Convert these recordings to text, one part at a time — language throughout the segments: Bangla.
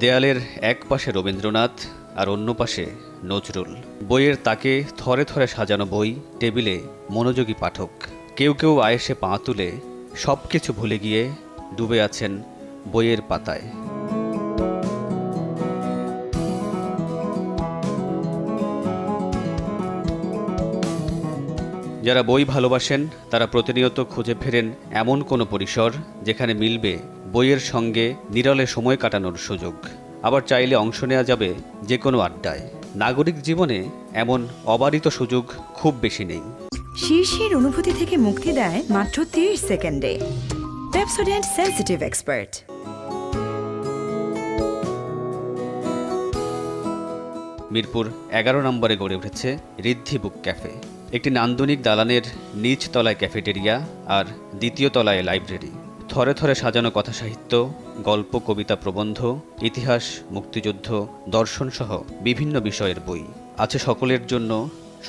দেয়ালের এক পাশে রবীন্দ্রনাথ আর অন্য পাশে নজরুল। বইয়ের তাকে থরে থরে সাজানো বই, টেবিলে মনোযোগী পাঠক। কেউ কেউ আয়েসে পা তুলে সব কিছু ভুলে গিয়ে ডুবে আছেন বইয়ের পাতায়। যারা বই ভালোবাসেন তারা প্রতিনিয়ত খুঁজে ফেরেন এমন কোনো পরিসর যেখানে মিলবে বইয়ের সঙ্গে নিরলে সময় কাটানোর সুযোগ। আবার চাইলে অংশ নেওয়া যাবে যে কোনো আড্ডায়। নাগরিক জীবনে এমন অবারিত সুযোগ খুব বেশি নেই। শীর্ষের অনুভূতি থেকে মুক্তি দেয় মাত্র 30 সেকেন্ডে। Pepsodent sensitive expert. মিরপুর 11 নম্বরে গড়ে উঠেছে ঋদ্ধি বুক ক্যাফে। একটি নান্দনিক দালানের নিচ তলায় ক্যাফেটেরিয়া আর দ্বিতীয় তলায় লাইব্রেরি। থরে থরে সাজানো কথা সাহিত্য, গল্প, কবিতা, প্রবন্ধ, ইতিহাস, মুক্তিযুদ্ধ, দর্শন সহ বিভিন্ন বিষয়ের বই আছে সকলের জন্য।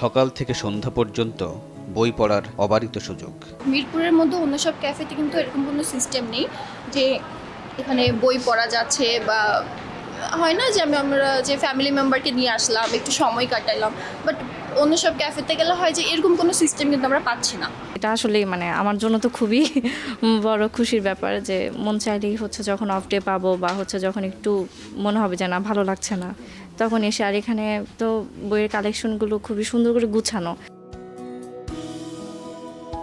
সকাল থেকে সন্ধ্যা পর্যন্ত বই পড়ার অবারিত সুযোগ। মিরপুরের মধ্যে অন্য সব ক্যাফেতে কিন্তু এরকম কোনো সিস্টেম নেই যে এখানে বই পড়া যাচ্ছে, বা হয় না যে আমরা যে ফ্যামিলি মেম্বারকে নিয়ে আসলাম, একটু সময় কাটাইলাম, বাট অন্য সব ক্যাফেতে গেলে হয় যে এরকম কোনো সিস্টেম কিন্তু আমরা পাচ্ছি না। এটা আসলেই আমার জন্য তো খুবই বড় খুশির ব্যাপার যে মন চাইলেই যখন অফ ডে পাবো বা যখন একটু মনে হবে যে না ভালো লাগছে না, তখন এসে আর এখানে তো বইয়ের কালেকশনগুলো খুবই সুন্দর করে গুছানো।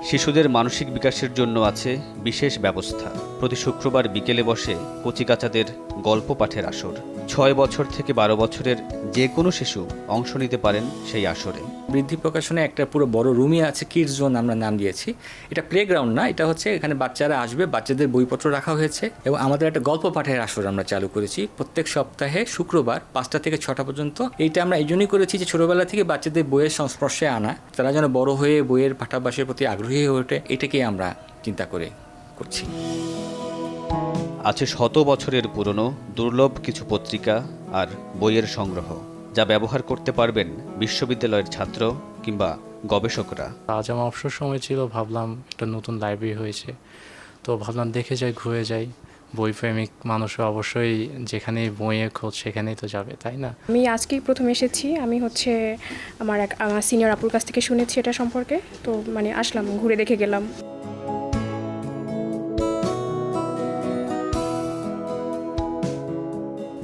শিশুদের মানসিক বিকাশের জন্য আছে বিশেষ ব্যবস্থা। প্রতি শুক্রবার বিকেলে বসে কচিকাচাদের গল্প পাঠের আসর। 6 বছর থেকে 12 বছরের যে কোনো শিশু অংশ নিতে পারেন সেই আসরে। বৃদ্ধি প্রকাশনে একটা পুরো বড় রুমই আছে, কিডস জোন আমরা নাম দিয়েছি। এটা প্লেগ্রাউন্ড না, এটা এখানে বাচ্চারা আসবে, বাচ্চাদের বইপত্র রাখা হয়েছে এবং আমাদের একটা গল্প পাঠের আসর আমরা চালু করেছি প্রত্যেক সপ্তাহে শুক্রবার 5টা থেকে 6টা পর্যন্ত। এইটা আমরা এই জন্যই করেছি যে ছোটবেলা থেকে বাচ্চাদের বইয়ের সংস্পর্শে আনা, তারা যেন বড় হয়ে বইয়ের পাঠাভ্যাসের প্রতি আগ্রহী হয়ে ওঠে, এটাকেই আমরা চিন্তা করে করছি। আছে শত বছরের পুরনো দুর্লভ কিছু পত্রিকা আর বইয়ের সংগ্রহ, যা ব্যবহার করতে পারবেন বিশ্ববিদ্যালয়ের ছাত্র কিংবা গবেষকরা। আজ আমার অবসর সময় ছিল, ভাবলাম একটা নতুন লাইব্রেরি হয়েছে, তো ভাবলাম দেখে যাই, ঘুরে যাই। বই প্রেমিক মানুষও অবশ্যই যেখানে বইয়ের খোঁজ সেখানেই তো যাবে, তাই না? আমি আজকেই প্রথম এসেছি। আমি আমার সিনিয়র আপুর কাছ থেকে শুনেছি এটা সম্পর্কে, তো আসলাম, ঘুরে দেখে গেলাম।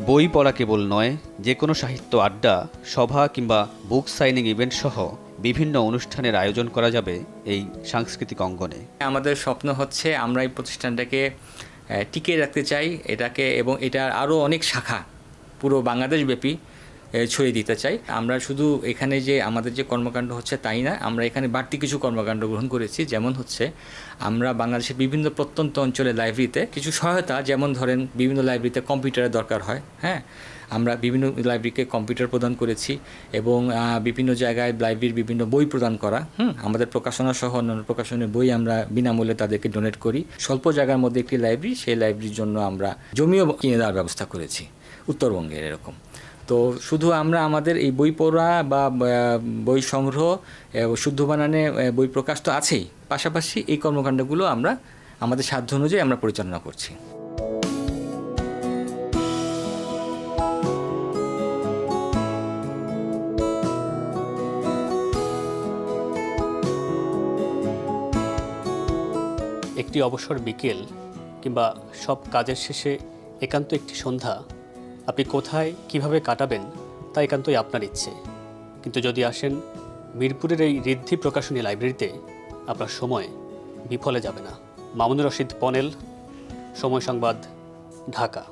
বই পড়া কেবল নয়, যে কোনো সাহিত্য আড্ডা, সভা কিংবা বুক সাইনিং ইভেন্ট সহ বিভিন্ন অনুষ্ঠানের আয়োজন করা যাবে এই সাংস্কৃতিক অঙ্গনে। আমাদের স্বপ্ন হচ্ছে আমরা এই প্রতিষ্ঠানটাকে টিকিয়ে রাখতে চাই এটাকে, এবং এটার আরও অনেক শাখা পুরো বাংলাদেশব্যাপী ছড়িয়ে দিতে চাই। আমরা শুধু এখানে যে আমাদের যে কর্মকাণ্ড হচ্ছে তাই না, আমরা এখানে বাড়তি কিছু কর্মকাণ্ড গ্রহণ করেছি। যেমন আমরা বাংলাদেশের বিভিন্ন প্রত্যন্ত অঞ্চলের লাইব্রেরিতে কিছু সহায়তা, যেমন ধরেন বিভিন্ন লাইব্রেরিতে কম্পিউটারের দরকার হয়, হ্যাঁ, আমরা বিভিন্ন লাইব্রেরিকে কম্পিউটার প্রদান করেছি এবং বিভিন্ন জায়গায় লাইব্রেরির বিভিন্ন বই প্রদান করা, আমাদের প্রকাশনা সহ অন্যান্য প্রকাশনের বই আমরা বিনামূল্যে তাদেরকে ডোনেট করি। স্বল্প জায়গার মধ্যে একটি লাইব্রেরি, সেই লাইব্রেরির জন্য আমরা জমিও কিনে দেওয়ার ব্যবস্থা করেছি উত্তরবঙ্গের। এরকম তো শুধু আমরা আমাদের এই বই পড়া বা বই সংগ্রহ, শুদ্ধ বানানে বই প্রকাশ তো আছেই, পাশাপাশি এই কর্মকাণ্ডগুলো আমরা আমাদের সাধ্য অনুযায়ী আমরা পরিচালনা করছি। একটি অবসর বিকেল কিংবা সব কাজের শেষে একান্ত একটি সন্ধ্যা আপনি কোথায় কিভাবে কাটাবেন তা একান্তই আপনার ইচ্ছে। কিন্তু যদি আসেন মিরপুরের এই ঋদ্ধি প্রকাশনী লাইব্রেরিতে, আপনার সময় বিফলে যাবে না। মামুনুর রশিদ পনেল, সময় সংবাদ, ঢাকা।